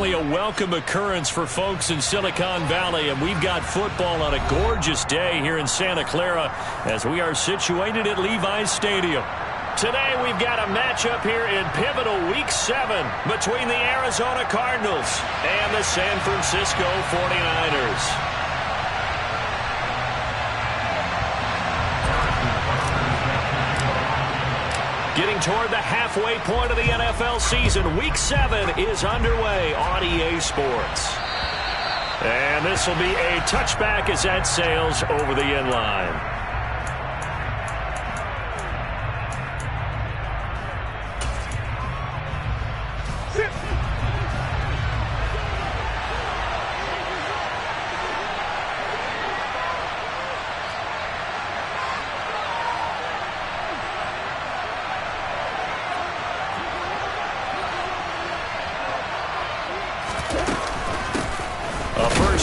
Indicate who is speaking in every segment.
Speaker 1: certainly a welcome occurrence for folks in Silicon Valley, and we've got football on a gorgeous day here in Santa Clara as we are situated at Levi's Stadium. Today we've got a matchup here in pivotal Week 7 between the Arizona Cardinals and the San Francisco 49ers. Getting toward the halfway point of the NFL season, Week 7 is underway on EA Sports. And this will be a touchback as that sails over the end line.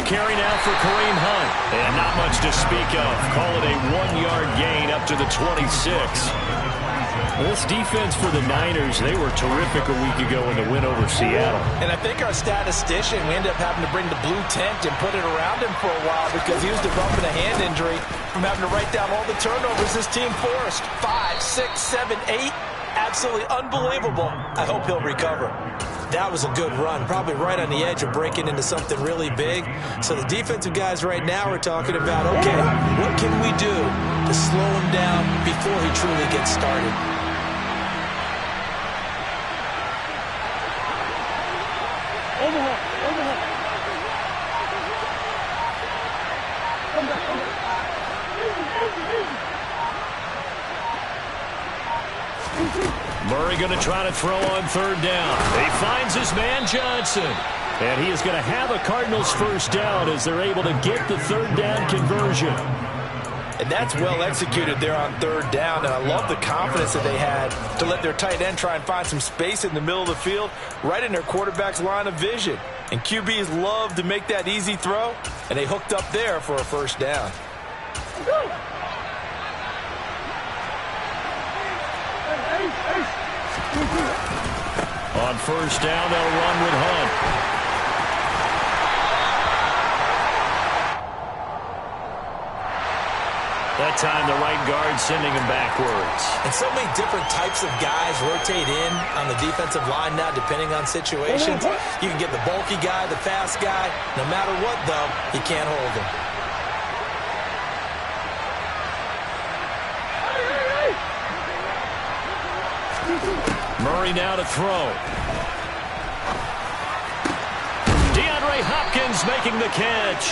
Speaker 1: Carry now for Kareem Hunt. And not much to speak of. Call it a 1-yard gain up to the 26. This defense for the Niners, they were terrific a week ago in the win over Seattle.
Speaker 2: And I think our statistician, we ended up having to bring the blue tent and put it around him for a while because he was developing a hand injury from having to write down all the turnovers this team forced. 5, 6, 7, 8. Absolutely unbelievable. I hope he'll recover. That was a good run, probably right on the edge of breaking into something really big. So the defensive guys right now are talking about, okay, what can we do to slow him down before he truly gets started?
Speaker 1: Murray going to try to throw on third down. He finds his man Johnson. And he is going to have a Cardinals first down as they're able to get the third down conversion.
Speaker 2: And that's well executed there on third down. And I love the confidence that they had to let their tight end try and find some space in the middle of the field, right in their quarterback's line of vision. And QBs love to make that easy throw, and they hooked up there for a first down.
Speaker 1: On first down, they'll run with Hunt. That time, the right guard sending him backwards.
Speaker 2: And so many different types of guys rotate in on the defensive line now, depending on situations. You can get the bulky guy, the fast guy. No matter what, though, you can't hold him.
Speaker 1: Murray now to throw. DeAndre Hopkins making the catch.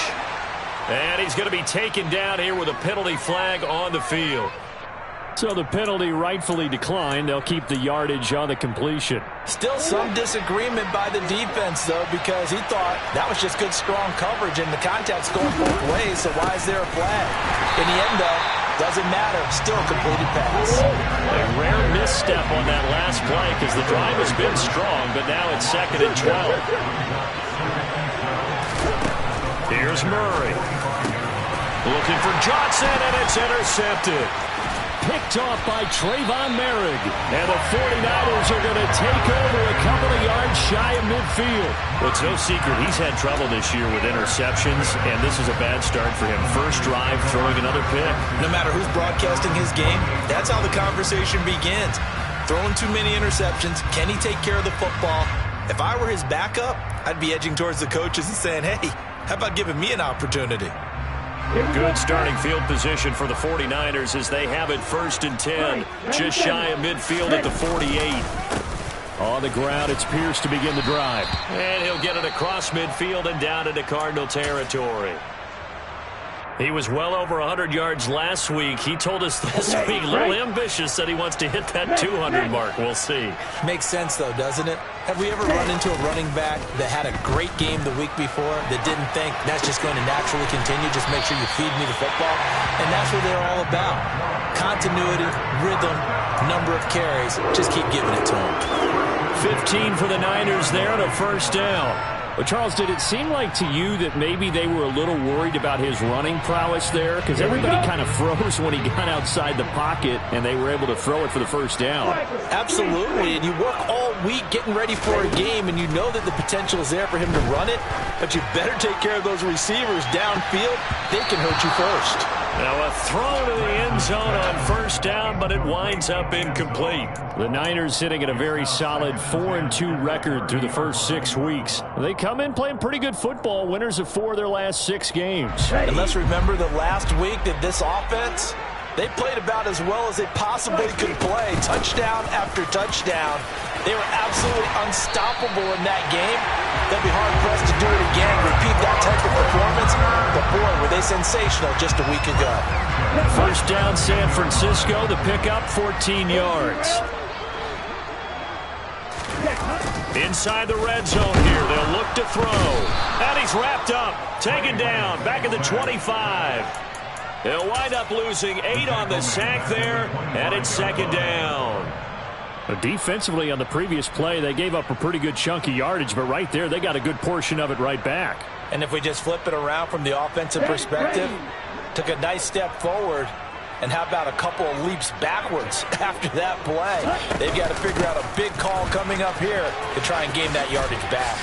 Speaker 1: And he's going to be taken down here with a penalty flag on the field. So the penalty rightfully declined. They'll keep the yardage on the completion.
Speaker 2: Still some disagreement by the defense, though, because he thought that was just good, strong coverage, and the contact's going both ways, so why is there a flag? In the end, though, doesn't matter. Still a completed pass.
Speaker 1: A rare misstep on that last play because the drive has been strong, but now it's 2nd and 12. Here's Murray. Looking for Johnson, and it's intercepted. Picked off by Trayvon Merrick. And the 49ers are going to take over a couple of yards shy of midfield. Well, it's no secret he's had trouble this year with interceptions, and this is a bad start for him. First drive, throwing another pick.
Speaker 2: No matter who's broadcasting his game, that's how the conversation begins. Throwing too many interceptions. Can he take care of the football? If I were his backup, I'd be edging towards the coaches and saying, hey, how about giving me an opportunity?
Speaker 1: A good starting field position for the 49ers as they have it 1st and 10. Just shy of midfield at the 48. On the ground, it's Pierce to begin the drive. And he'll get it across midfield and down into Cardinal territory. He was well over 100 yards last week. He told us this week, a little ambitious, said he wants to hit that 200 mark. We'll see.
Speaker 2: Makes sense, though, doesn't it? Have we ever run into a running back that had a great game the week before that didn't think that's just going to naturally continue, just make sure you feed me the football? And that's what they're all about. Continuity, rhythm, number of carries. Just keep giving it to them.
Speaker 1: 15 for the Niners there and a first down. Well, Charles, did it seem like to you that maybe they were a little worried about his running prowess there? Because everybody kind of froze when he got outside the pocket, and they were able to throw it for the first down.
Speaker 2: Absolutely, and you work all week getting ready for a game, and you know that the potential is there for him to run it, but you better take care of those receivers downfield. They can hurt you first.
Speaker 1: Now a throw to the end zone on first down, but it winds up incomplete. The Niners sitting at a very solid 4-2 record through the first 6 weeks. They come in playing pretty good football, winners of 4 of their last 6 games.
Speaker 2: And let's remember that last week that this offense, they played about as well as they possibly could play. Touchdown after touchdown. They were absolutely unstoppable in that game. They'll be hard-pressed to do it again, repeat that type of performance. But, boy, were they sensational just a week ago.
Speaker 1: First down, San Francisco. The pickup, 14 yards. Inside the red zone here. They'll look to throw. And he's wrapped up. Taken down. Back at the 25. They'll wind up losing 8 on the sack there. And it's second down. Defensively on the previous play, they gave up a pretty good chunk of yardage, but right there, they got a good portion of it right back.
Speaker 2: And if we just flip it around from the offensive perspective, took a nice step forward, and how about a couple of leaps backwards after that play? They've got to figure out a big call coming up here to try and gain that yardage back.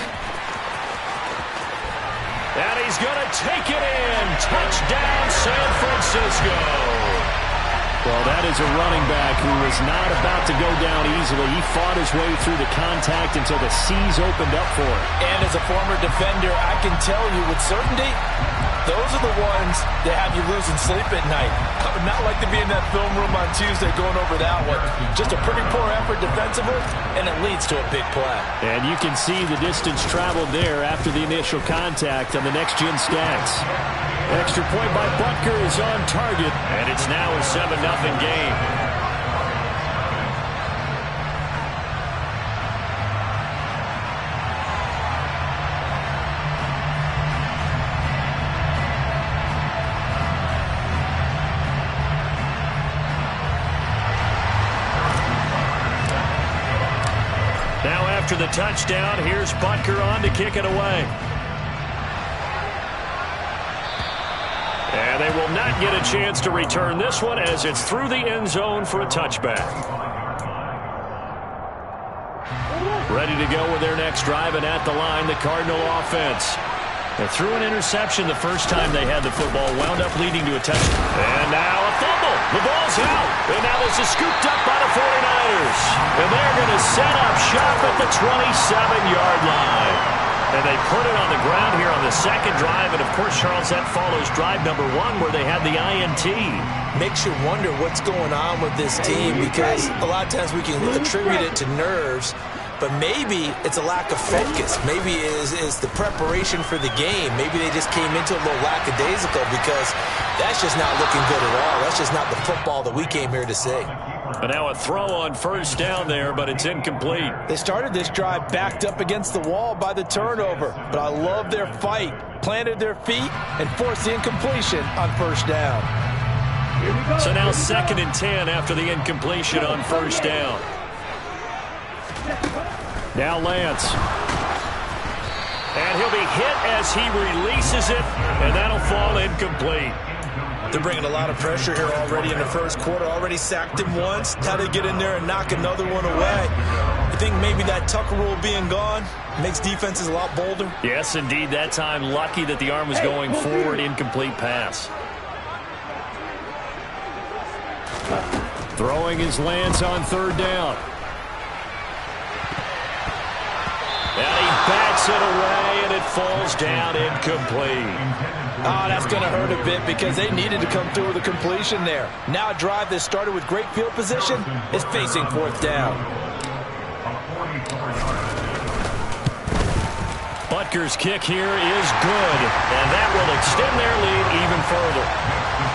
Speaker 1: And he's going to take it in. Touchdown, San Francisco. Well, that is a running back who was not about to go down easily. He fought his way through the contact until the seas opened up for him.
Speaker 2: And as a former defender, I can tell you with certainty, those are the ones that have you losing sleep at night. I would not like to be in that film room on Tuesday going over that one. Just a pretty poor effort defensively, and it leads to a big play.
Speaker 1: And you can see the distance traveled there after the initial contact on the next-gen stats. Extra point by Butker is on target, and it's now a 7-0 game. Now after the touchdown, here's Butker on to kick it away. And they will not get a chance to return this one as it's through the end zone for a touchback. Ready to go with their next drive, and at the line, the Cardinal offense. They threw an interception the first time they had the football, wound up leading to a touchdown. And now a fumble. The ball's out. And now this is scooped up by the 49ers. And they're going to set up shop at the 27-yard line. And they put it on the ground here on the second drive. And, of course, Charles, that follows drive number 1 where they had the INT.
Speaker 2: Makes you wonder what's going on with this team because a lot of times we can attribute it to nerves, but maybe it's a lack of focus. Maybe it is the preparation for the game. Maybe they just came into a little lackadaisical because that's just not looking good at all. That's just not the football that we came here to see.
Speaker 1: But now a throw on first down there, but it's incomplete.
Speaker 2: They started this drive backed up against the wall by the turnover, but I love their fight. Planted their feet and forced the incompletion on first down.
Speaker 1: So now 2nd and 10 after the incompletion on first down. Now Lance. And he'll be hit as he releases it, and that'll fall incomplete.
Speaker 2: They're bringing a lot of pressure here already in the first quarter. Already sacked him once. How to get in there and knock another one away. I think maybe that Tucker rule being gone makes defenses a lot bolder.
Speaker 1: Yes, indeed. That time lucky that the arm was going forward. Incomplete pass. Throwing his Lance on third down. And he bats it away, and it falls down incomplete.
Speaker 2: Oh, that's going to hurt a bit because they needed to come through with a completion there. Now a drive that started with great field position is facing fourth down.
Speaker 1: Butker's kick here is good, and that will extend their lead even further.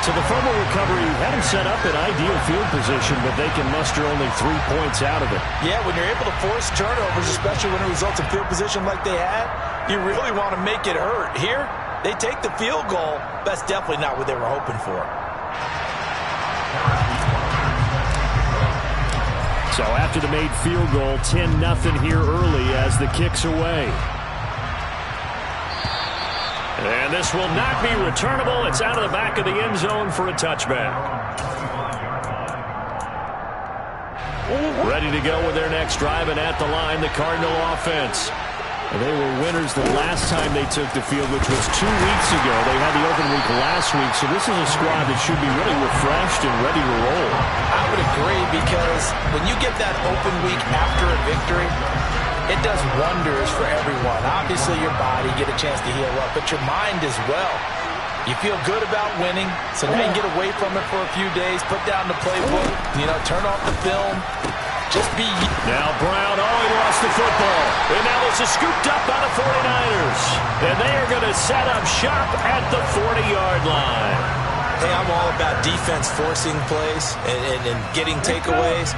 Speaker 1: So the fumble recovery had him set up in ideal field position, but they can muster only 3 points out of it.
Speaker 2: Yeah, when you're able to force turnovers, especially when it results in field position like they had, you really want to make it hurt. Here, they take the field goal. That's definitely not what they were hoping for.
Speaker 1: So after the made field goal, 10-0 here early as the kick's away. And this will not be returnable. It's out of the back of the end zone for a touchback. Ready to go with their next drive, and at the line, the Cardinal offense. They were winners the last time they took the field, which was 2 weeks ago. They had the open week last week, so this is a squad that should be really refreshed and ready to roll.
Speaker 2: I would agree, because when you get that open week after a victory, it does wonders for everyone. Obviously, your body, get a chance to heal up, but your mind as well. You feel good about winning, so now you can get away from it for a few days, put down the playbook, turn off the film. Just be...
Speaker 1: Now Brown, he lost the football. And now this is scooped up by the 49ers. And they are going to set up shop at the 40-yard line.
Speaker 2: Hey, I'm all about defense forcing plays and getting takeaways.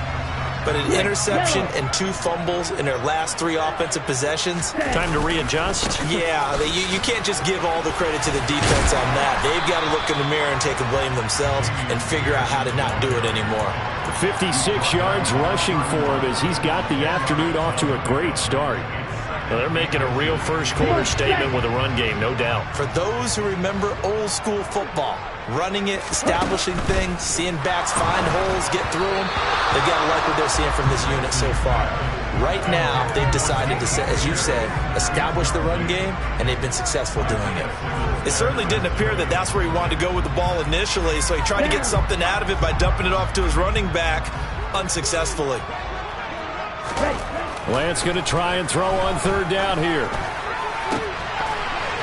Speaker 2: But an interception and 2 fumbles in their last 3 offensive possessions.
Speaker 1: Time to readjust?
Speaker 2: Yeah, you can't just give all the credit to the defense on that. They've got to look in the mirror and take the blame themselves and figure out how to not do it anymore.
Speaker 1: 56 yards rushing for him as he's got the afternoon off to a great start. Well, they're making a real first-quarter statement with a run game, no doubt.
Speaker 2: For those who remember old-school football, running it, establishing things, seeing backs find holes, get through them, they've got to like what they're seeing from this unit so far. Right now, they've decided to, as you said, establish the run game, and they've been successful doing it. It certainly didn't appear that that's where he wanted to go with the ball initially, so he tried to get something out of it by dumping it off to his running back unsuccessfully.
Speaker 1: Lance going to try and throw on 3rd down here.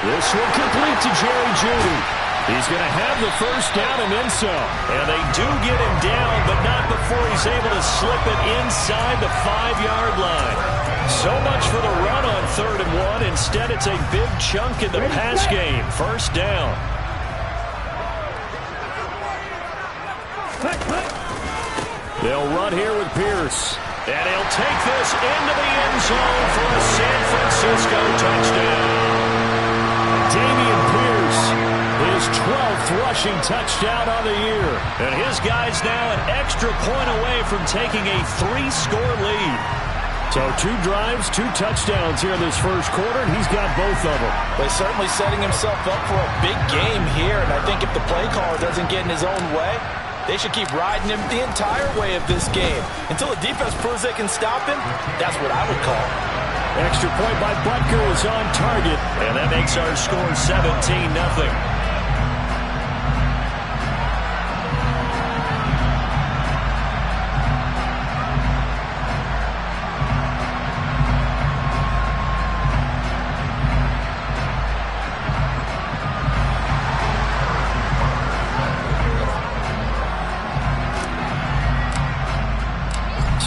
Speaker 1: This will complete to Jerry Jeudy. He's going to have the 1st down and then some. And they do get him down, but not before he's able to slip it inside the 5-yard line. So much for the run on 3rd and 1. Instead, it's a big chunk in the pass game. 1st down. They'll run here with Pierce. And he'll take this into the end zone for a San Francisco touchdown. Dameon Pierce, his 12th rushing touchdown on the year. And his guy's now an extra point away from taking a 3-score lead. So 2 drives, 2 touchdowns here in this first quarter, and he's got both of them.
Speaker 2: But he's certainly setting himself up for a big game here, and I think if the play caller doesn't get in his own way, they should keep riding him the entire way of this game. Until the defense proves they can stop him, that's what I would call.
Speaker 1: Extra point by Butker is on target, and that makes our score 17-0.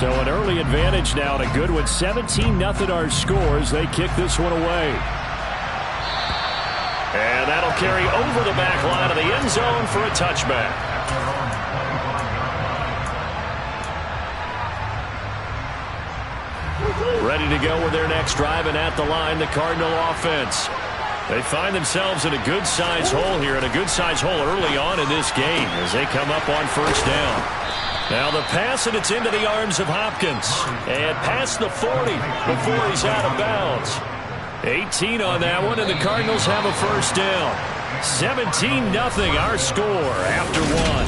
Speaker 1: So an early advantage now, and a good one. 17-0 our scores. They kick this one away. And that'll carry over the back line of the end zone for a touchback. Ready to go with their next drive, and at the line, the Cardinal offense. They find themselves in a good-sized hole here, and a good-sized hole early on in this game as they come up on 1st down. Now the pass, and it's into the arms of Hopkins. And past the 40 before he's out of bounds. 18 on that one, and the Cardinals have a 1st down. 17-0 our score after 1.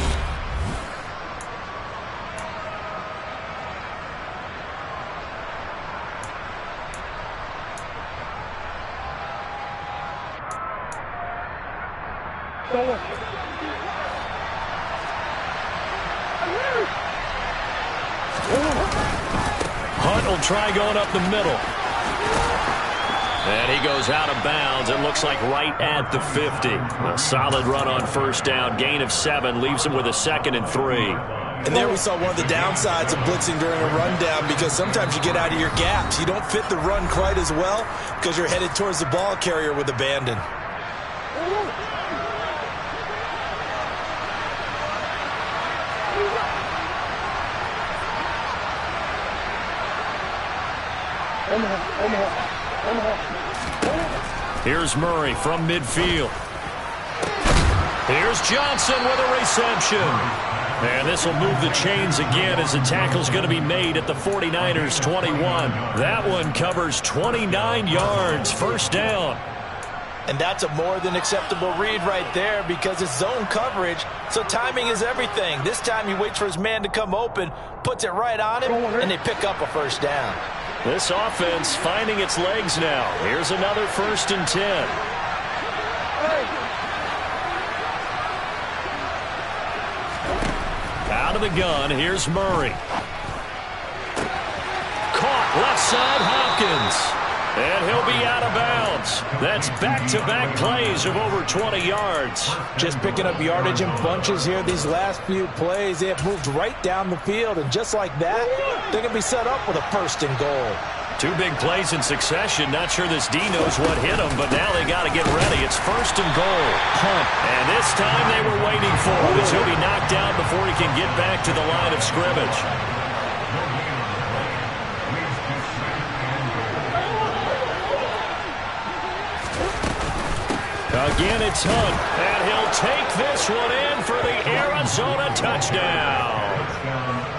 Speaker 1: Hunt will try going up the middle. And he goes out of bounds. It looks like right at the 50. A solid run on 1st down. Gain of 7 leaves him with a 2nd and 3.
Speaker 2: And there we saw one of the downsides of blitzing during a rundown, because sometimes you get out of your gaps. You don't fit the run quite as well because you're headed towards the ball carrier with abandon.
Speaker 1: Here's Murray from midfield. Here's Johnson with a reception. And this will move the chains again as the tackle's going to be made at the 49ers 21. That one covers 29 yards. 1st down.
Speaker 2: And that's a more than acceptable read right there because it's zone coverage, so timing is everything. This time he waits for his man to come open, puts it right on him, and they pick up a first down.
Speaker 1: This offense finding its legs now. Here's another 1st and 10. Out of the gun, here's Murray. Caught left side, Hopkins. And he'll be out of bounds. That's back-to-back plays of over 20 yards.
Speaker 2: Just picking up yardage in bunches here these last few plays. They have moved right down the field, and just like that, they're going to be set up with a 1st and goal.
Speaker 1: 2 big plays in succession. Not sure this D knows what hit him, but now they got to get ready. It's 1st and goal. Punt. And this time they were waiting for him as he'll be knocked down before he can get back to the line of scrimmage. Again, it's Hunt, and he'll take this one in for the Arizona touchdown.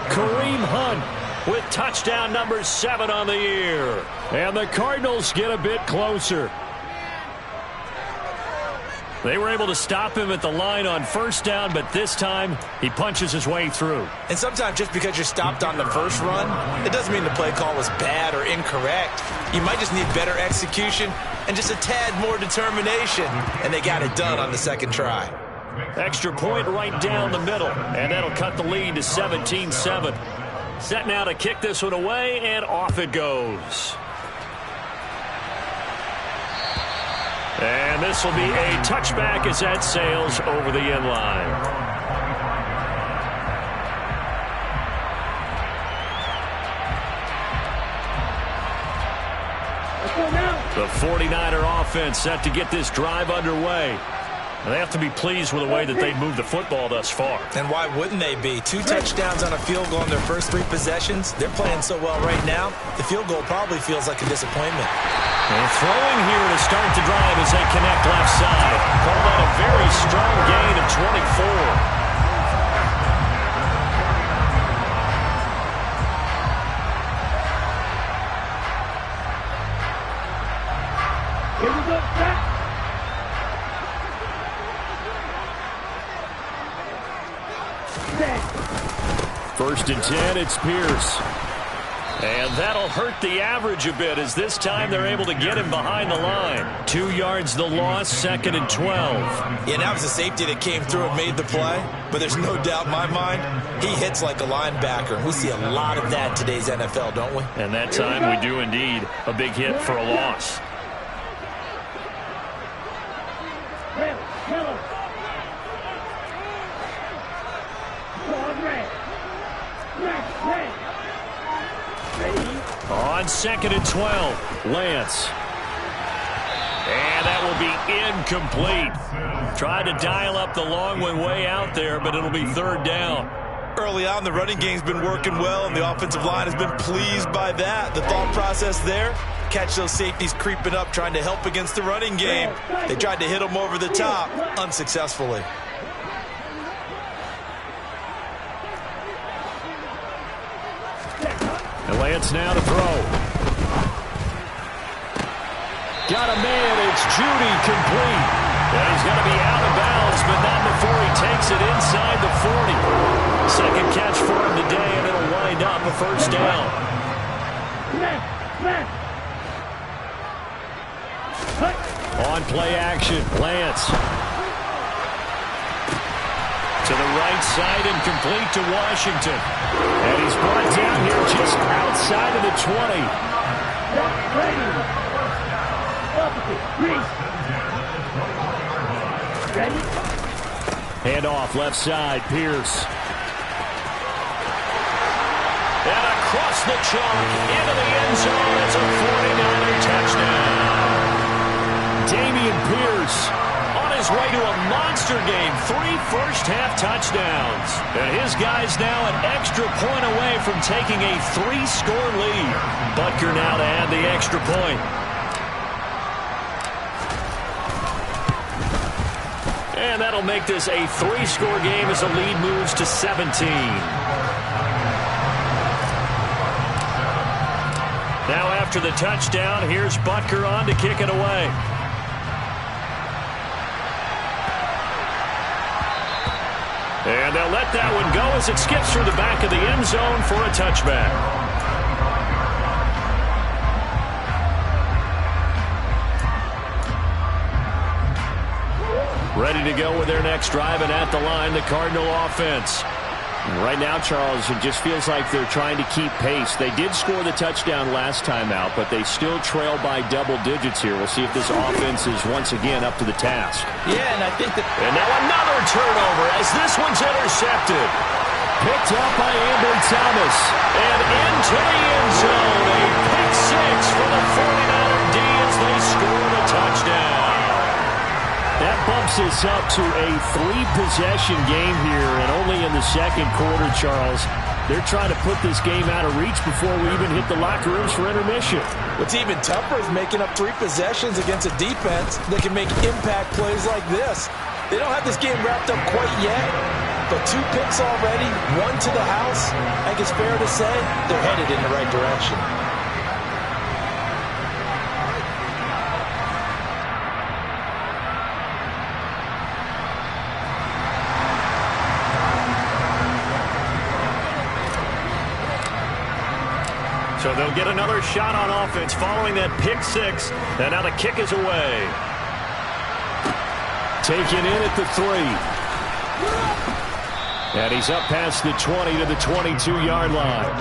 Speaker 1: Kareem Hunt with touchdown number 7 on the year. And the Cardinals get a bit closer. They were able to stop him at the line on 1st down, but this time he punches his way through.
Speaker 2: And sometimes just because you're stopped on the first run, it doesn't mean the play call was bad or incorrect. You might just need better execution and just a tad more determination, and they got it done on the 2nd try.
Speaker 1: Extra point right down the middle, and that'll cut the lead to 17-7. Set now to kick this one away, and off it goes. And this will be a touchback as that sails over the end line. The 49er offense set to get this drive underway. They have to be pleased with the way that they've moved the football thus far.
Speaker 2: And why wouldn't they be? 2 touchdowns on a field goal in their first 3 possessions. They're playing so well right now, the field goal probably feels like a disappointment.
Speaker 1: And throwing here to start the drive as they connect left side. Called out a very strong gain of 24. First and 10, it's Pierce. And that'll hurt the average a bit as this time they're able to get him behind the line. 2 yards the loss, 2nd and 12.
Speaker 2: Yeah, that was the safety that came through and made the play. But there's no doubt in my mind, he hits like a linebacker. We see a lot of that in today's NFL, don't we?
Speaker 1: And that time we do indeed. A big hit for a loss. On 2nd and 12, Lance. And that will be incomplete. Tried to dial up the long one way out there, but it'll be 3rd down.
Speaker 2: Early on, the running game's been working well, and the offensive line has been pleased by that. The thought process there, catch those safeties creeping up, trying to help against the running game. They tried to hit them over the top, unsuccessfully.
Speaker 1: And Lance now to throw. Got a man, it's Judy, complete. And he's going to be out of bounds, but not before he takes it inside the 40. Second catch for him today, and it'll wind up a 1st down. On play action, Lance. To the right side and complete to Washington. And he's brought down here just outside of the 20. Hand off left side, Pierce. And across the chalk into the end zone. It's a 49er touchdown. Dameon Pierce on his way to a monster game. 3 first-half touchdowns. And his guy's now an extra point away from taking a 3-score lead. Butker now to add the extra point. And that'll make this a 3-score game as the lead moves to 17. Now after the touchdown, here's Butker on to kick it away. They'll let that one go as it skips through the back of the end zone for a touchback. Ready to go with their next drive, and at the line, the Cardinal offense. Right now, Charles, it just feels like they're trying to keep pace. They did score the touchdown last time out, but they still trail by double digits here. We'll see if this offense is once again up to the task.
Speaker 2: Yeah, and I think that...
Speaker 1: And now another turnover as this one's intercepted. Picked up by Ambry Thomas. And into the end zone. A pick six for the 49er D as they score the touchdown. That bumps us up to a 3-possession game here, and only in the second quarter, Charles. They're trying to put this game out of reach before we even hit the locker rooms for intermission.
Speaker 2: What's even tougher is making up 3 possessions against a defense that can make impact plays like this. They don't have this game wrapped up quite yet, but 2 picks already, 1 to the house. I think it's fair to say they're headed in the right direction.
Speaker 1: So they'll get another shot on offense following that pick six. And now the kick is away. Taken in at the 3. And he's up past the 20 to the 22-yard line.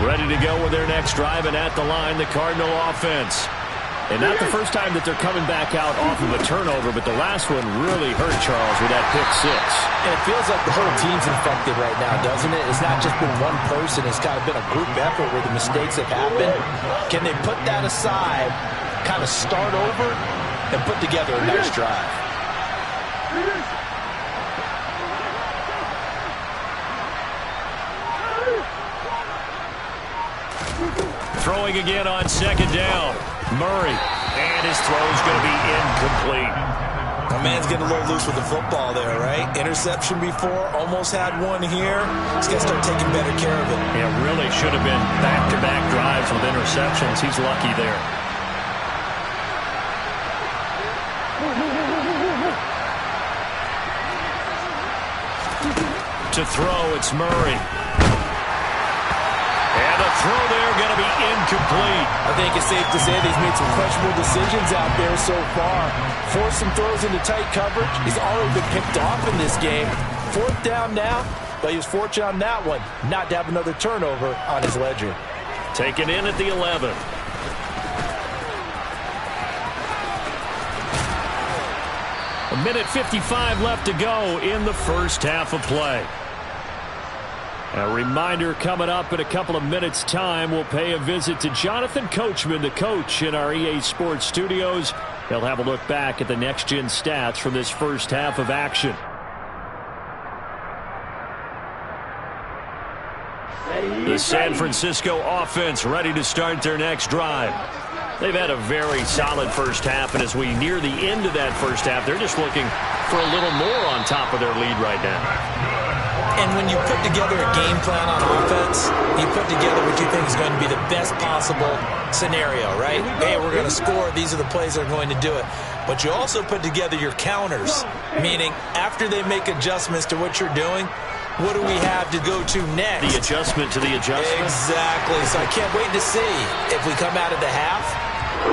Speaker 1: Ready to go with their next drive, and at the line, the Cardinal offense. And not the first time that they're coming back out off of a turnover, but the last one really hurt Charles with that pick six.
Speaker 2: And it feels like the whole team's infected right now, doesn't it? It's not just been one person. It's kind of been a group effort where the mistakes have happened. Can they put that aside, kind of start over, and put together a nice drive?
Speaker 1: Throwing again on second down. Murray. And his throw's going to be incomplete.
Speaker 2: My man's getting a little loose with the football there, right? Interception before, almost had one here. He's got to start taking better care of it.
Speaker 1: Yeah, really should have been back-to-back drives with interceptions. He's lucky there. To throw, it's Murray. And the throw there going to be incomplete.
Speaker 2: I think it's safe to say that he's made some questionable decisions out there so far. Forced some throws into tight coverage. He's already been picked off in this game. 4th down now, but he was fortunate on that one not to have another turnover on his ledger.
Speaker 1: Taken in at the 11. A minute 55 left to go in the first half of play. A reminder coming up in a couple of minutes' time. We'll pay a visit to Jonathan Coachman, the coach in our EA Sports studios. He'll have a look back at the next-gen stats from this first half of action. The San Francisco offense ready to start their next drive. They've had a very solid first half, and as we near the end of that first half, they're just looking for a little more on top of their lead right now.
Speaker 2: And when you put together a game plan on offense, you put together what you think is going to be the best possible scenario, right? Hey, we're going to score. These are the plays that are going to do it. But you also put together your counters, meaning after they make adjustments to what you're doing, what do we have to go to next?
Speaker 1: The adjustment to the adjustment?
Speaker 2: Exactly. So I can't wait to see if we come out of the half,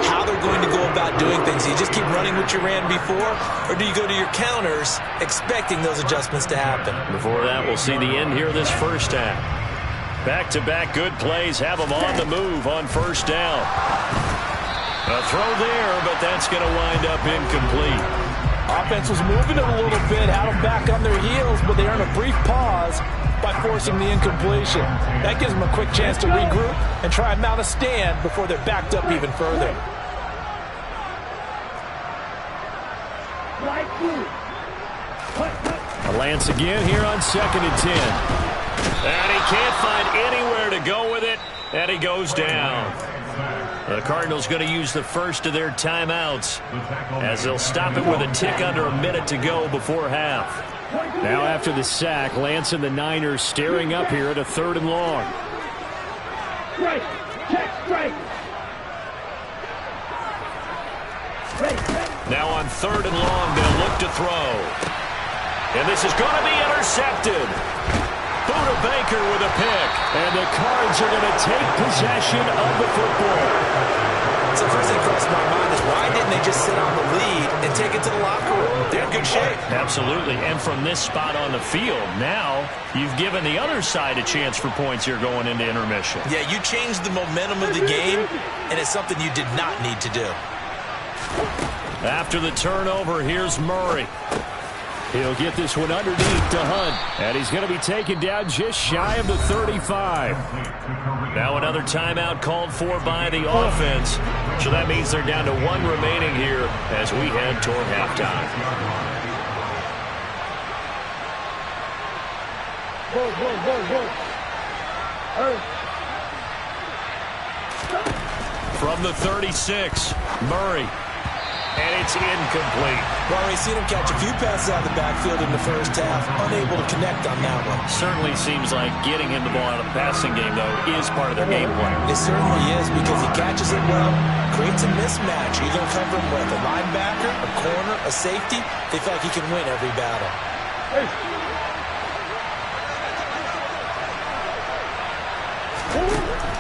Speaker 2: how they're going to go about doing things. Do you just keep running what you ran before, or do you go to your counters expecting those adjustments to happen?
Speaker 1: Before that, we'll see the end here this first half. Back-to-back good plays have them on the move on first down. A throw there, but that's going to wind up incomplete.
Speaker 2: Offense was moving it a little bit, had them back on their heels, but they earned a brief pause by forcing the incompletion. That gives them a quick chance to regroup and try and mount a stand before they're backed up even further.
Speaker 1: Lance again here on 2nd and 10. And he can't find anywhere to go with it, and he goes down. The Cardinals going to use the first of their timeouts as they'll stop it with a tick under a minute to go before half. Now after the sack, Lance and the Niners staring up here at a 3rd and long.
Speaker 3: Strike. Check strike.
Speaker 1: Now on 3rd and long, they'll look to throw. And this is going to be intercepted. Buda Baker with a pick. And the Cards are going to take possession of the football.
Speaker 2: So the first thing crossed my mind is why didn't they just sit on the lead and take it to the locker room? They're in good shape.
Speaker 1: Absolutely. And from this spot on the field, now you've given the other side a chance for points here going into intermission.
Speaker 2: Yeah, you changed the momentum of the game, and it's something you did not need to do.
Speaker 1: After the turnover, here's Murray. He'll get this one underneath to Hunt. And he's going to be taken down just shy of the 35. Now another timeout called for by the offense. So that means they're down to 1 remaining here as we head toward halftime. From the 36, Murray. And it's incomplete.
Speaker 2: Well, we've seen him catch a few passes out of the backfield in the first half. Unable to connect on that one.
Speaker 1: Certainly seems like getting him the ball out of the passing game, though, is part of their game plan.
Speaker 2: It certainly is because he catches it well, creates a mismatch. You're going to cover him with a linebacker, a corner, a safety. They feel like he can win every battle.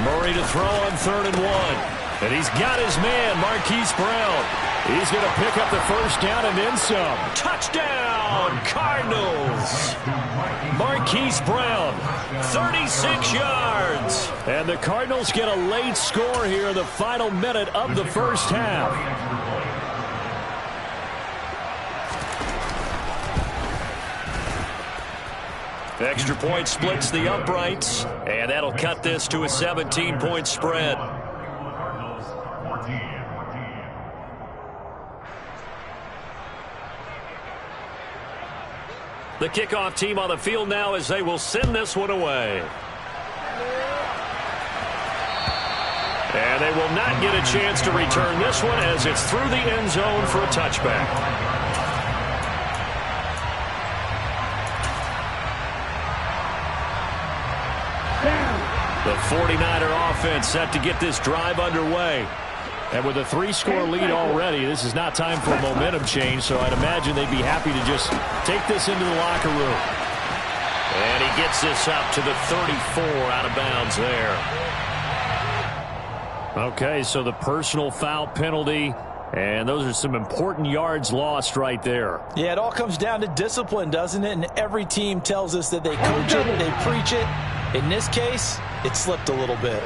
Speaker 1: Murray to throw on 3rd and 1. And he's got his man, Marquise Brown. He's going to pick up the first down and then some. Touchdown, Cardinals. Marquise Brown, 36 yards. And the Cardinals get a late score here in the final minute of the first half. Extra point splits the uprights, and that'll cut this to a 17-point spread. The kickoff team on the field now as they will send this one away. And they will not get a chance to return this one as it's through the end zone for a touchback. The 49er offense set to get this drive underway. And with a 3-score lead already, this is not time for a momentum change, so I'd imagine they'd be happy to just take this into the locker room. And he gets this up to the 34 out of bounds there. Okay, so the personal foul penalty, and those are some important yards lost right there.
Speaker 2: Yeah, it all comes down to discipline, doesn't it? And every team tells us that they coach it, they preach it. In this case, it slipped a little bit.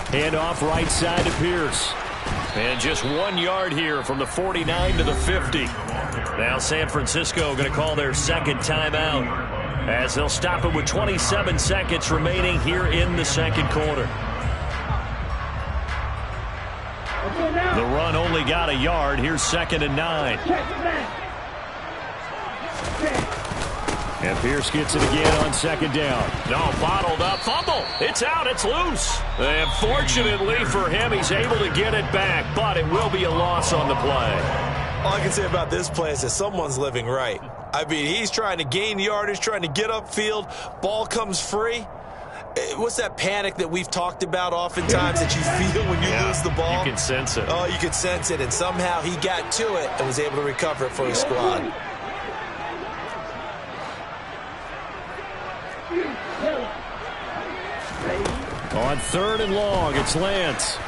Speaker 1: Handoff right side to Pierce. And just 1 yard here from the 49 to the 50. Now San Francisco going to call their second timeout as they'll stop it with 27 seconds remaining here in the second quarter. The run only got a yard. Here's 2nd and 9. And Pierce gets it again on 2nd down. No, bottled up. Fumble. It's out. It's loose. And fortunately for him, he's able to get it back, but it will be a loss on the play.
Speaker 2: All I can say about this play is that someone's living right. I mean, he's trying to gain yardage, trying to get upfield. Ball comes free. What's that panic that we've talked about oftentimes that you feel when you lose the ball?
Speaker 1: You can sense it.
Speaker 2: Oh, you can sense it. And somehow he got to it and was able to recover it for his squad.
Speaker 1: On 3rd and long, it's Lance.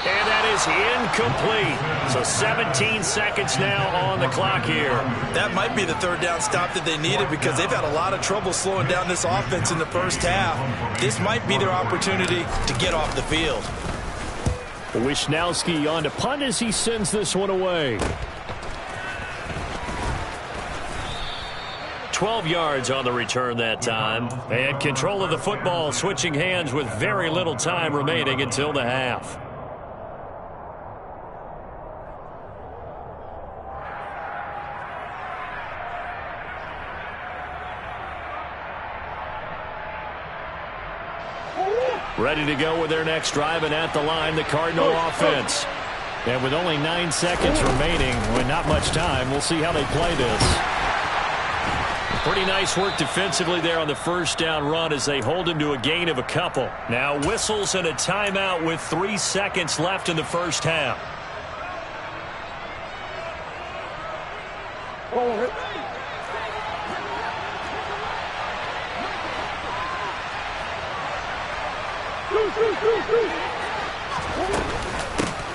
Speaker 1: And that is incomplete. So 17 seconds now on the clock here.
Speaker 2: That might be the 3rd down stop that they needed because they've had a lot of trouble slowing down this offense in the first half. This might be their opportunity to get off the field.
Speaker 1: Wisnowski on to punt as he sends this one away. 12 yards on the return that time. And control of the football switching hands with very little time remaining until the half. Ready to go with their next drive, and at the line, the Cardinal offense. And with only 9 seconds remaining, with not much time, we'll see how they play this. Pretty nice work defensively there on the first down run as they hold him to a gain of a couple. Now whistles and a timeout with 3 seconds left in the first half.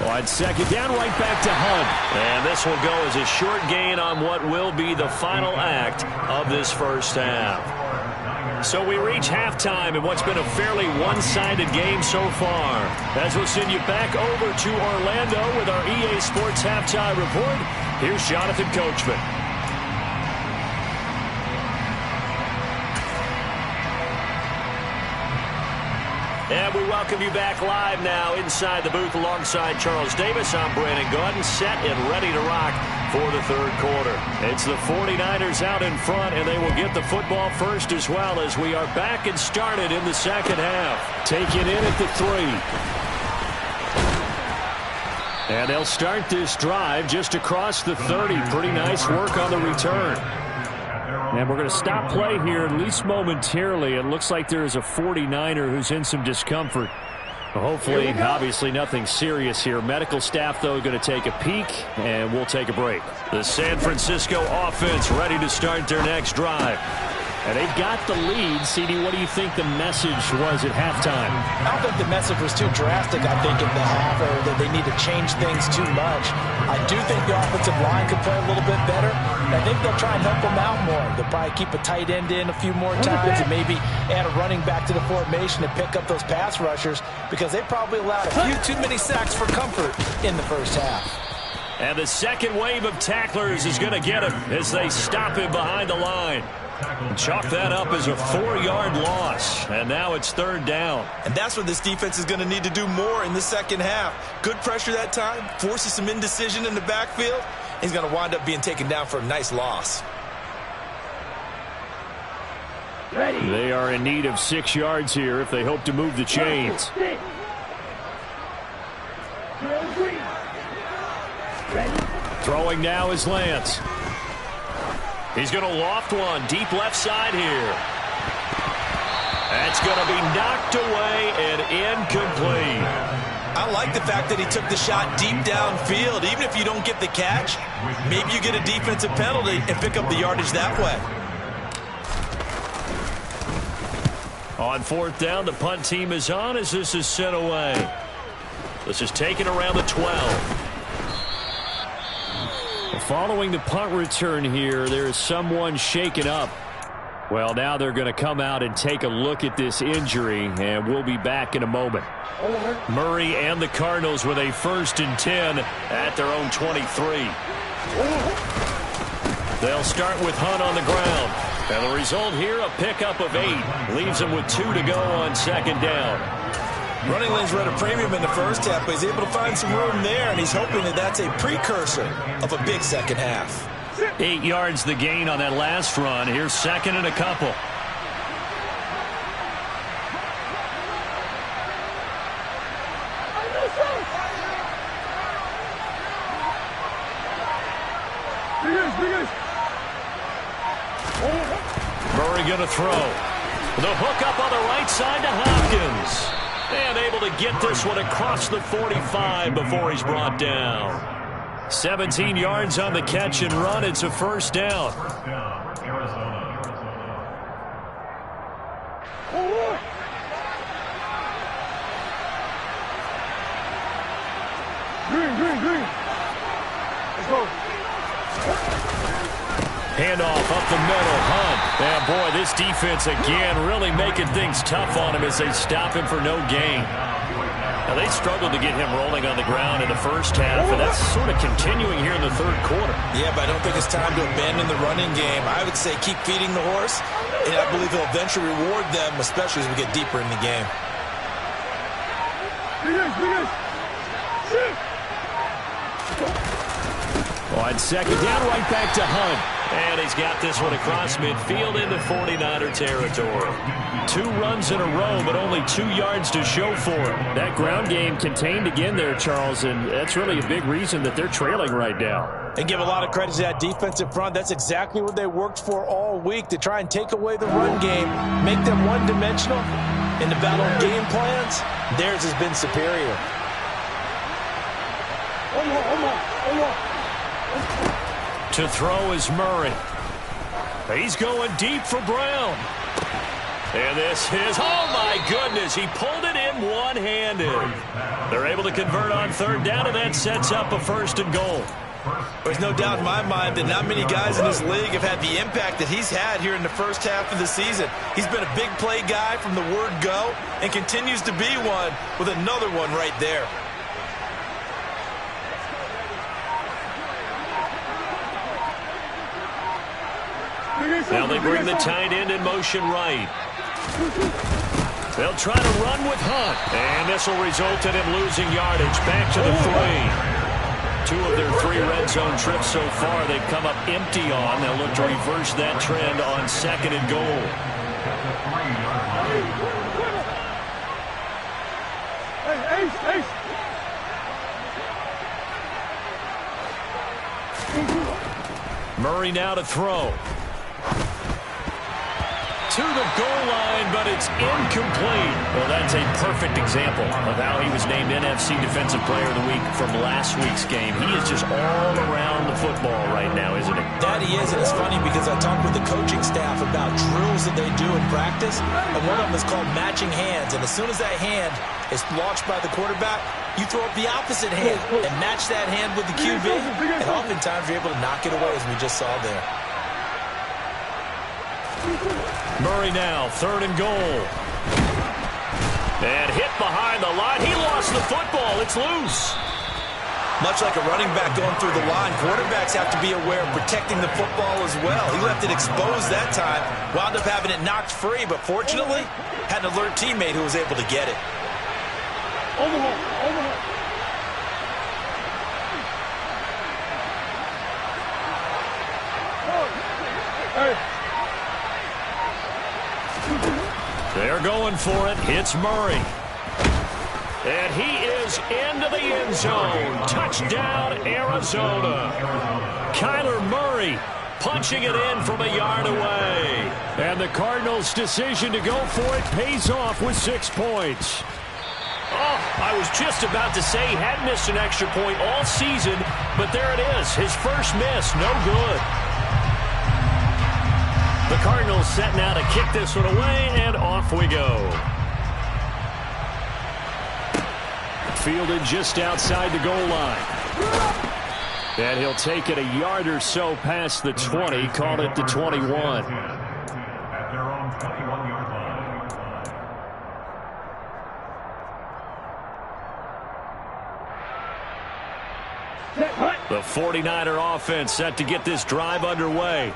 Speaker 1: On second down, right back to Hunt. And this will go as a short gain on what will be the final act of this first half. So we reach halftime in what's been a fairly one-sided game so far. As we'll send you back over to Orlando with our EA Sports Halftime Report, here's Jonathan Coachman. And we welcome you back live now inside the booth alongside Charles Davis. I'm Brandon Gaudin, set and ready to rock for the third quarter. It's the 49ers out in front, and they will get the football first as well as we are back and started in the second half. Taken in at the 3. And they'll start this drive just across the 30. Pretty nice work on the return. And we're going to stop play here, at least momentarily. It looks like there is a 49er who's in some discomfort. Hopefully, obviously nothing serious here. Medical staff, though, going to take a peek, and we'll take a break. The San Francisco offense ready to start their next drive. And they've got the lead. CD, what do you think the message was at halftime?
Speaker 2: I don't think the message was too drastic, I think, in the half, or that they need to change things too much. I do think the offensive line could play a little bit better. And I think they'll try and help them out more. They'll probably keep a tight end in a few more times and maybe add a running back to the formation to pick up those pass rushers, because they probably allowed a few too many sacks for comfort in the first half.
Speaker 1: And the second wave of tacklers is going to get him as they stop him behind the line. Chalk that up as a 4-yard loss, and now it's third down.
Speaker 4: And that's what this defense is going to need to do more in the second half. Good pressure that time, forces some indecision in the backfield. He's going to wind up being taken down for a nice loss.
Speaker 1: They are in need of 6 yards here if they hope to move the chains. Throwing now is Lance. He's going to loft one deep left side here. That's going to be knocked away and incomplete.
Speaker 4: I like the fact that he took the shot deep downfield. Even if you don't get the catch, maybe you get a defensive penalty and pick up the yardage that way.
Speaker 1: On fourth down, the punt team is on as this is sent away. This is taken around the 12. Following the punt return here, there is someone shaken up. Well, now they're going to come out and take a look at this injury, and we'll be back in a moment. Murray and the Cardinals with a 1st and 10 at their own 23. They'll start with Hunt on the ground. And the result here, a pickup of 8. Leaves them with 2 to go on second down.
Speaker 4: Running lanes were at a premium in the first half, but he's able to find some room there, and he's hoping that that's a precursor of a big second half.
Speaker 1: 8 yards the gain on that last run. Here's second and a couple. Murray going to throw. The hook up on the right side to Hopkins. And able to get this one across the 45 before he's brought down. 17 yards on the catch and run. It's a first down.
Speaker 3: Green. Let's go.
Speaker 1: Handoff up the middle, Hunt. And boy, this defense again really making things tough on him as they stop him for no gain. Now, they struggled to get him rolling on the ground in the first half, and that's sort of continuing here in the third quarter.
Speaker 4: Yeah, but I don't think it's time to abandon the running game. I would say keep feeding the horse, and I believe he'll eventually reward them, especially as we get deeper in the game.
Speaker 1: On second down, right back to Hunt. And he's got this one across midfield into 49er territory. 2 runs in a row, but only 2 yards to show for it. That ground game contained again there, Charles, and that's really a big reason that they're trailing right now.
Speaker 2: And give a lot of credit to that defensive front. That's exactly what they worked for all week, to try and take away the run game, make them one-dimensional. In the battle of game plans, theirs has been superior.
Speaker 1: To throw is Murray. He's going deep for Brown. And this is, oh my goodness, he pulled it in one-handed. They're able to convert on 3rd down, and that sets up a 1st and goal.
Speaker 4: There's no doubt in my mind that not many guys in this league have had the impact that he's had here in the first half of the season. He's been a big play guy from the word go and continues to be one with another one right there.
Speaker 1: Now they bring the tight end in motion right. They'll try to run with Hunt. And this will result in him losing yardage. Back to the 3. 2 of their 3 red zone trips so far they've come up empty on. They'll look to reverse that trend on 2nd and goal. Murray now to throw. To the goal line, but it's incomplete. Well, that's a perfect example of how he was named NFC Defensive Player of the Week from last week's game. He is just all around the football right now, isn't he?
Speaker 2: That he is, and it's funny because I talked with the coaching staff about drills that they do in practice, and one of them is called matching hands. And as soon as that hand is launched by the quarterback, you throw up the opposite hand and match that hand with the QB, and oftentimes you're able to knock it away, as we just saw there.
Speaker 1: Murray now, 3rd and goal. And hit behind the line. He lost the football. It's loose.
Speaker 4: Much like a running back going through the line, quarterbacks have to be aware of protecting the football as well. He left it exposed that time, wound up having it knocked free, but fortunately, had an alert teammate who was able to get it.
Speaker 1: They're going for it. It's Murray. And he is into the end zone. Touchdown, Arizona. Kyler Murray punching it in from a yard away. And the Cardinals' decision to go for it pays off with 6 points. Oh, I was just about to say he hadn't missed an extra point all season, but there it is. His first miss, no good. The Cardinals set now to kick this one away, and off we go. Fielded just outside the goal line. And he'll take it a yard or so past the 20, call it the 21.
Speaker 5: At their own 21-yard line.
Speaker 1: The 49er offense set to get this drive underway.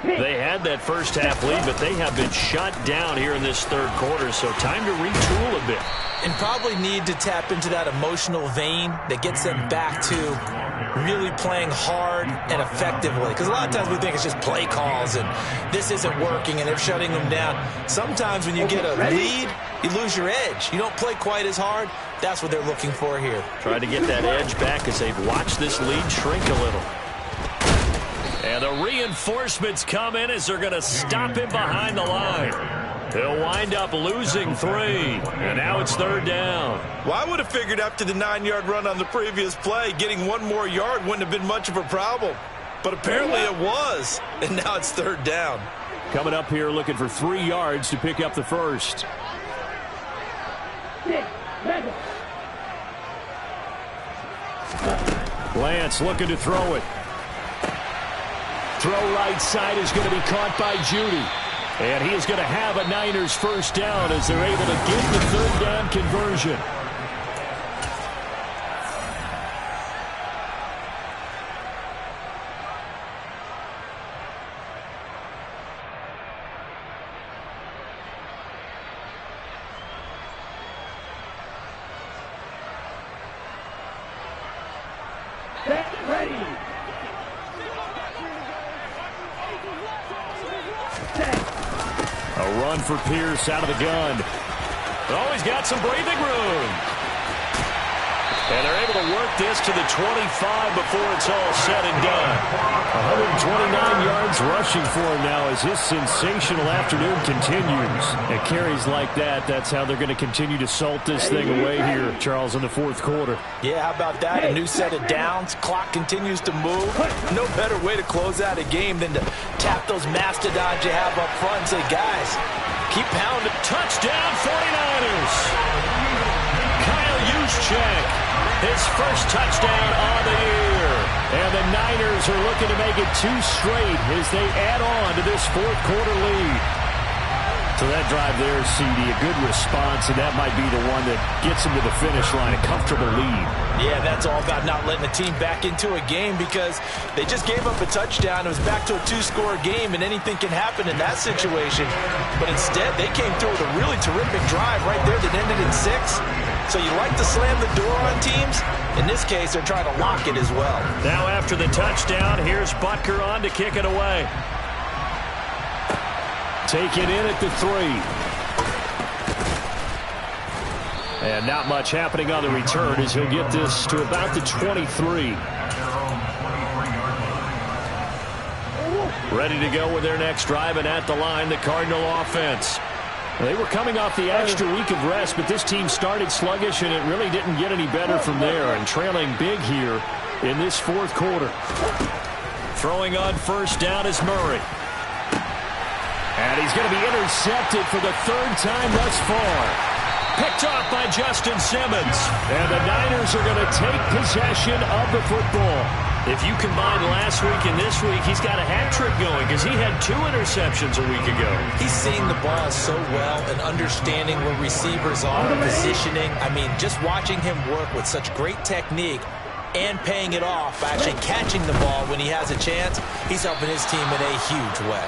Speaker 1: They had that first half lead, but they have been shut down here in this 3rd quarter, so time to retool a bit.
Speaker 2: And probably need to tap into that emotional vein that gets them back to really playing hard and effectively. Because a lot of times we think it's just play calls and this isn't working and they're shutting them down. Sometimes when you get a lead, you lose your edge. You don't play quite as hard. That's what they're looking for here.
Speaker 1: Trying to get that edge back as they've watched this lead shrink a little. And the reinforcements come in as they're going to stop him behind the line. He'll wind up losing 3. And now it's 3rd down.
Speaker 4: Well, I would have figured after the 9-yard run on the previous play, getting 1 more yard wouldn't have been much of a problem. But apparently it was. And now it's 3rd down.
Speaker 1: Coming up here looking for 3 yards to pick up the first. Lance looking to throw it. Throw right side is going to be caught by Judy. And he is going to have a Niners first down as they're able to get the 3rd down conversion. A run for Pierce out of the gun. Oh, he's got some breathing room. And they're able to work this to the 25 before it's all said and done. 129 yards rushing for him now as his sensational afternoon continues. And carries like that, that's how they're going to continue to salt this thing away here, Charles, in the fourth quarter.
Speaker 2: Yeah, how about that? A new set of downs. Clock continues to move. No better way to close out a game than to tap those mastodons you have up front and say, guys, keep pounding.
Speaker 1: Touchdown 49ers. Kyle Juszczyk. His first touchdown on the year. And the Niners are looking to make it 2 straight as they add on to this fourth quarter lead. So that drive there, CD, a good response, and that might be the one that gets them to the finish line, a comfortable lead.
Speaker 2: Yeah, that's all about not letting the team back into a game because they just gave up a touchdown. It was back to a 2-score game, and anything can happen in that situation. But instead, they came through with a really terrific drive right there that ended in 6. So you like to slam the door on teams. In this case, they're trying to lock it as well.
Speaker 1: Now after the touchdown, here's Butker on to kick it away. Taken in at the 3. And not much happening on the return as he'll get this to about the 23. Ready to go with their next drive, and at the line, the Cardinal offense. They were coming off the extra week of rest, but this team started sluggish, and it really didn't get any better from there, and trailing big here in this fourth quarter. Throwing on first down is Murray. And he's going to be intercepted for the 3rd time thus far. Picked off by Justin Simmons. And the Niners are going to take possession of the football. If you combine last week and this week, he's got a hat trick going because he had 2 interceptions a week ago.
Speaker 2: He's seeing the ball so well and understanding where receivers are, positioning. I mean, just watching him work with such great technique and paying it off, actually catching the ball when he has a chance, he's helping his team in a huge way.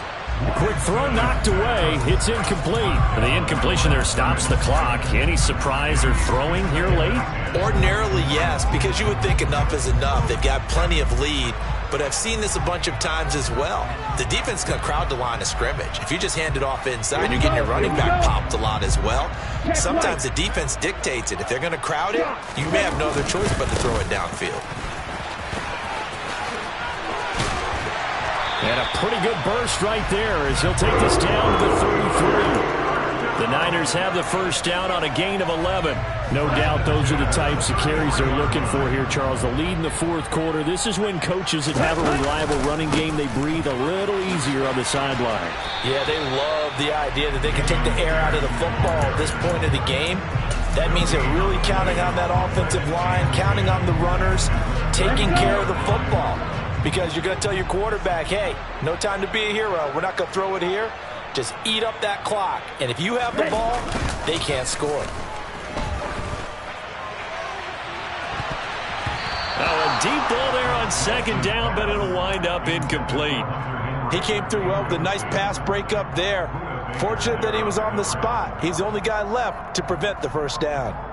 Speaker 1: Quick throw knocked away. It's incomplete. The incompletion there stops the clock. Any surprise they're throwing here late?
Speaker 2: Ordinarily, yes, because you would think enough is enough. They've got plenty of lead, but I've seen this a bunch of times as well. The defense can crowd the line of scrimmage. If you just hand it off inside, you're getting your running back popped a lot as well. Sometimes the defense dictates it. If they're going to crowd it, you may have no other choice but to throw it downfield.
Speaker 1: And a pretty good burst right there as he'll take this down to the 33. The Niners have the first down on a gain of 11. No doubt those are the types of carries they're looking for here, Charles. The lead in the fourth quarter. This is when coaches that have a reliable running game, they breathe a little easier on the sideline.
Speaker 2: Yeah, they love the idea that they can take the air out of the football at this point of the game. That means they're really counting on that offensive line, counting on the runners, taking care of the football. Because you're going to tell your quarterback, hey, no time to be a hero. We're not going to throw it here. Just eat up that clock. And if you have the ball, they can't score.
Speaker 1: Now a deep ball there on 2nd down, but it'll wind up incomplete.
Speaker 2: He came through well with a nice pass breakup there. Fortunate that he was on the spot. He's the only guy left to prevent the first down.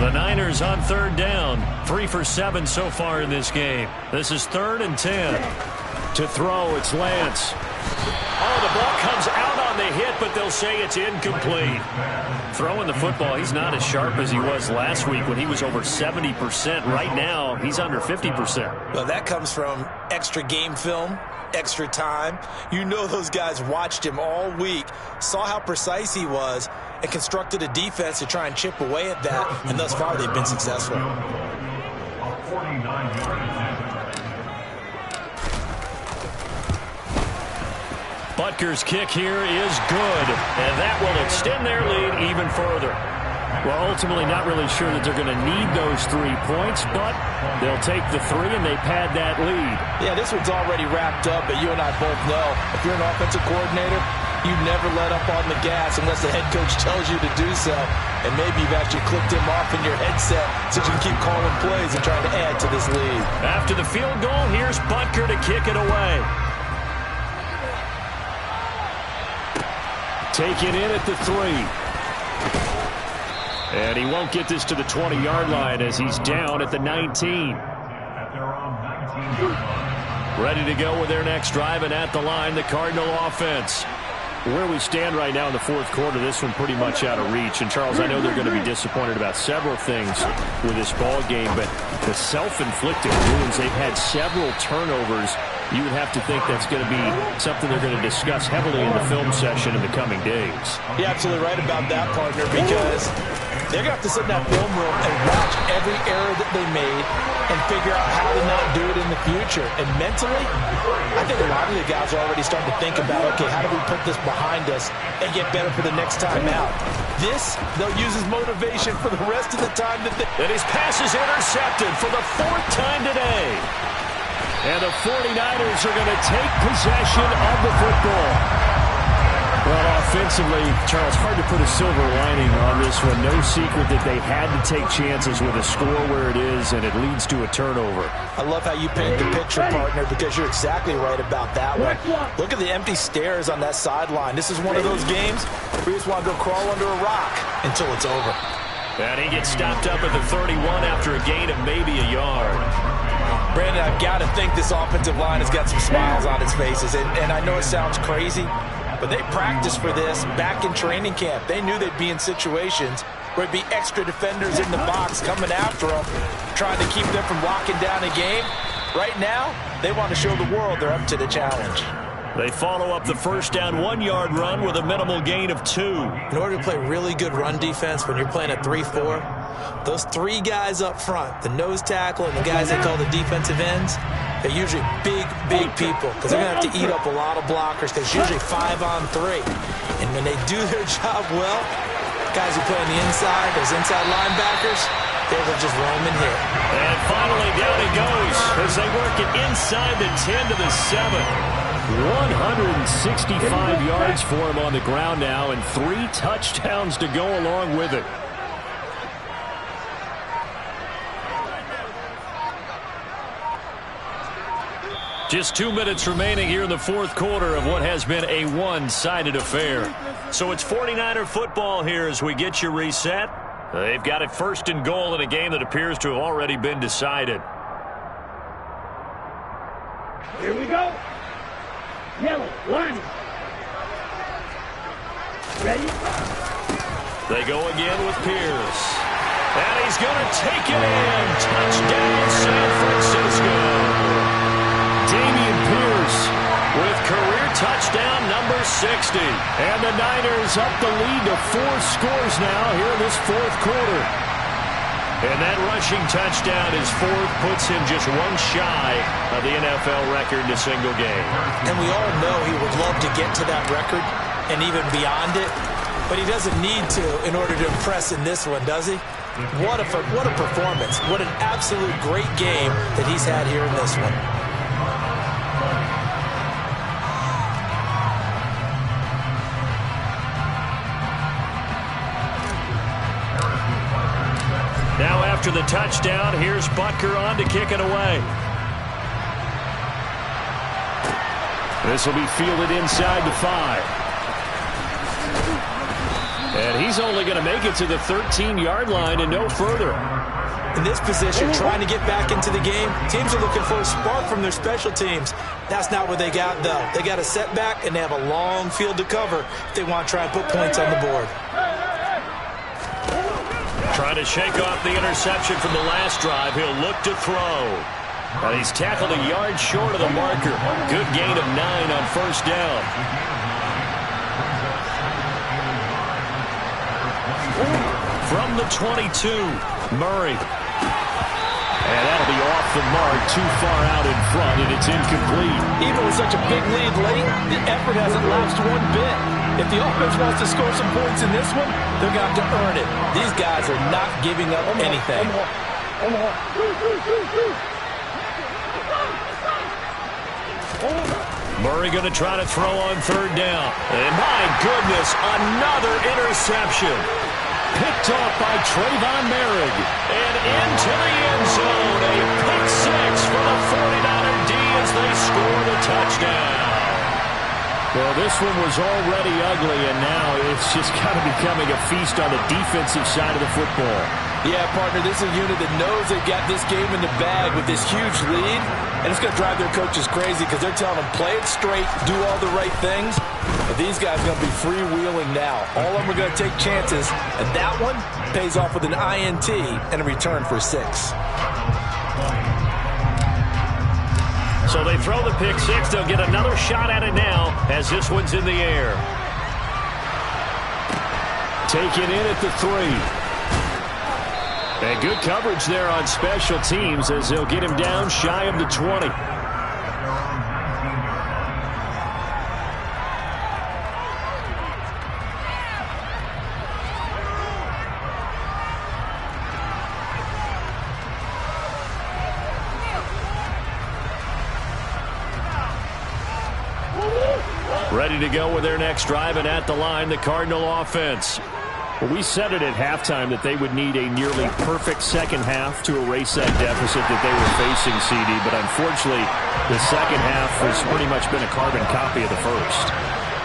Speaker 1: The Niners on 3rd down. 3 for 7 so far in this game. This is 3rd and 10. To throw, it's Lance. Oh, the ball comes out on the hit, but they'll say it's incomplete. Throwing the football, he's not as sharp as he was last week when he was over 70%. Right now, he's under 50%.
Speaker 2: Well, that comes from extra game film, extra time. You know those guys watched him all week, saw how precise he was, and constructed a defense to try and chip away at that, and thus far they've been successful.
Speaker 1: Butker's kick here is good, and that will extend their lead even further. Well, ultimately not really sure that they're going to need those 3 points, but they'll take the 3 and they pad that lead.
Speaker 2: Yeah, this one's already wrapped up, but you and I both know if you're an offensive coordinator, you never let up on the gas unless the head coach tells you to do so. And maybe you've actually clicked him off in your headset so you can keep calling plays and trying to add to this lead.
Speaker 1: After the field goal, here's Butker to kick it away. Taken in at the 3. And he won't get this to the 20-yard line as he's down at the 19.
Speaker 5: At their own 19-yard line.
Speaker 1: Ready to go with their next drive, and at the line, the Cardinal offense. Where we stand right now in the fourth quarter, this one pretty much out of reach. And, Charles, I know they're going to be disappointed about several things with this ball game, but the self-inflicted wounds, they've had several turnovers. You would have to think that's going to be something they're going to discuss heavily in the film session in the coming days.
Speaker 2: You're absolutely right about that, partner, because they're going to have to sit in that film room and watch every error that they made and figure out how to not do it in the future. And mentally, I think a lot of the guys are already starting to think about, okay, how do we put this behind us and get better for the next time out? This, they'll use as motivation for the rest of the time that they...
Speaker 1: And his pass is intercepted for the fourth time today. And the 49ers are going to take possession of the football. Well, offensively, Charles, hard to put a silver lining on this one. No secret that they had to take chances with a score where it is, and it leads to a turnover.
Speaker 2: I love how you paint the picture, partner, because you're exactly right about that one. Look at the empty stares on that sideline. This is one of those games where you just want to go crawl under a rock until it's over.
Speaker 1: And he gets stopped up at the 31 after a gain of maybe a yard.
Speaker 2: Brandon, I've got to think this offensive line has got some smiles on its faces. And I know it sounds crazy, but they practiced for this back in training camp. They knew they'd be in situations where there'd be extra defenders in the box coming after them, trying to keep them from locking down a game. Right now, they want to show the world they're up to the challenge.
Speaker 1: They follow up the first down 1-yard run with a minimal gain of 2.
Speaker 2: In order to play really good run defense when you're playing a 3-4, those three guys up front, the nose tackle and the guys they call the defensive ends, they're usually big people because they're going to have to eat up a lot of blockers because it's usually 5-on-3. And when they do their job well, guys who play on the inside, those inside linebackers, they will just roam and hit.
Speaker 1: And finally down it goes as they work it inside the 10 to the 7. 165 yards for him on the ground now, and 3 touchdowns to go along with it. Just 2 minutes remaining here in the fourth quarter of what has been a one-sided affair. So it's 49er football here as we get you reset. They've got it first and goal in a game that appears to have already been decided.
Speaker 3: Here we go. Yellow, line. Ready?
Speaker 1: They go again with Pierce. And he's going to take it in. Touchdown, San Francisco. Dameon Pierce with career touchdown number 60. And the Niners up the lead to 4 scores now here in this fourth quarter. And that rushing touchdown, his fourth, puts him just one shy of the NFL record in a single game.
Speaker 2: And we all know he would love to get to that record and even beyond it, but he doesn't need to in order to impress in this one, does he? What a performance. What an absolute great game that he's had here in this one.
Speaker 1: Now after the touchdown, here's Butker on to kick it away. This will be fielded inside the 5. And he's only going to make it to the 13-yard line and no further.
Speaker 2: In this position, trying to get back into the game, teams are looking for a spark from their special teams. That's not what they got, though. They got a setback, and they have a long field to cover if they want to try and put points on the board.
Speaker 1: Trying to shake off the interception from the last drive. He'll look to throw. And he's tackled a yard short of the marker. Good gain of 9 on first down. From the 22, Murray. And that'll be off the mark, too far out in front, and it's incomplete.
Speaker 2: Even with such a big lead late, the effort hasn't lapsed one bit. If the offense wants to score some points in this one, they're going to have to earn it. These guys are not giving up anything.
Speaker 1: Murray going to try to throw on third down. And my goodness, another interception. Picked off by Trayvon Merrick. And into the end zone. A pick 6 for the 49er D as they score the touchdown. Well, this one was already ugly, and now it's just kind of becoming a feast on the defensive side of the football.
Speaker 2: Yeah, partner, this is a unit that knows they've got this game in the bag with this huge lead, and it's going to drive their coaches crazy because they're telling them, play it straight, do all the right things. But these guys are going to be freewheeling now. All of them are going to take chances, and that one pays off with an INT and a return for 6.
Speaker 1: So they throw the pick 6. They'll get another shot at it now as this one's in the air. Taken in at the 3. And good coverage there on special teams as they'll get him down shy of the 20. Ready to go with their next drive, and at the line, the Cardinal offense. Well, we said it at halftime that they would need a nearly perfect second half to erase that deficit that they were facing, CD. But unfortunately, the second half has pretty much been a carbon copy of the first.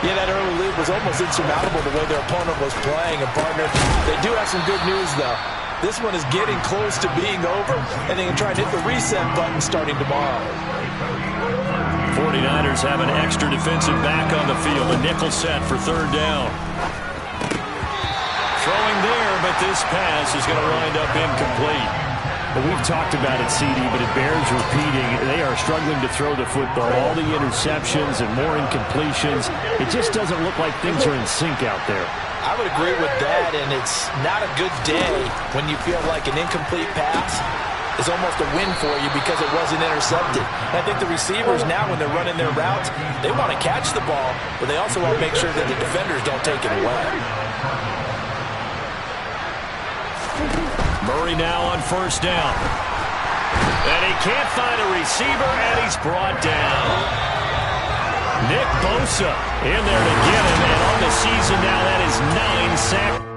Speaker 2: Yeah, that early lead was almost insurmountable the way their opponent was playing. And, partner, they do have some good news, though. This one is getting close to being over, and they can try and hit the reset button starting tomorrow.
Speaker 1: 49ers have an extra defensive back on the field. A nickel set for third down. Throwing there, but this pass is going to wind up incomplete.
Speaker 6: Well, we've talked about it, CD, but it bears repeating. They are struggling to throw the football. All the interceptions and more incompletions. It just doesn't look like things are in sync out there.
Speaker 2: I would agree with that, and it's not a good day when you feel like an incomplete pass is almost a win for you because it wasn't intercepted. And I think the receivers now, when they're running their routes, they want to catch the ball, but they also want to make sure that the defenders don't take it away.
Speaker 1: Murray now on first down. And he can't find a receiver, and he's brought down. Nick Bosa in there to get him, and on the season now, that is 9 sacks.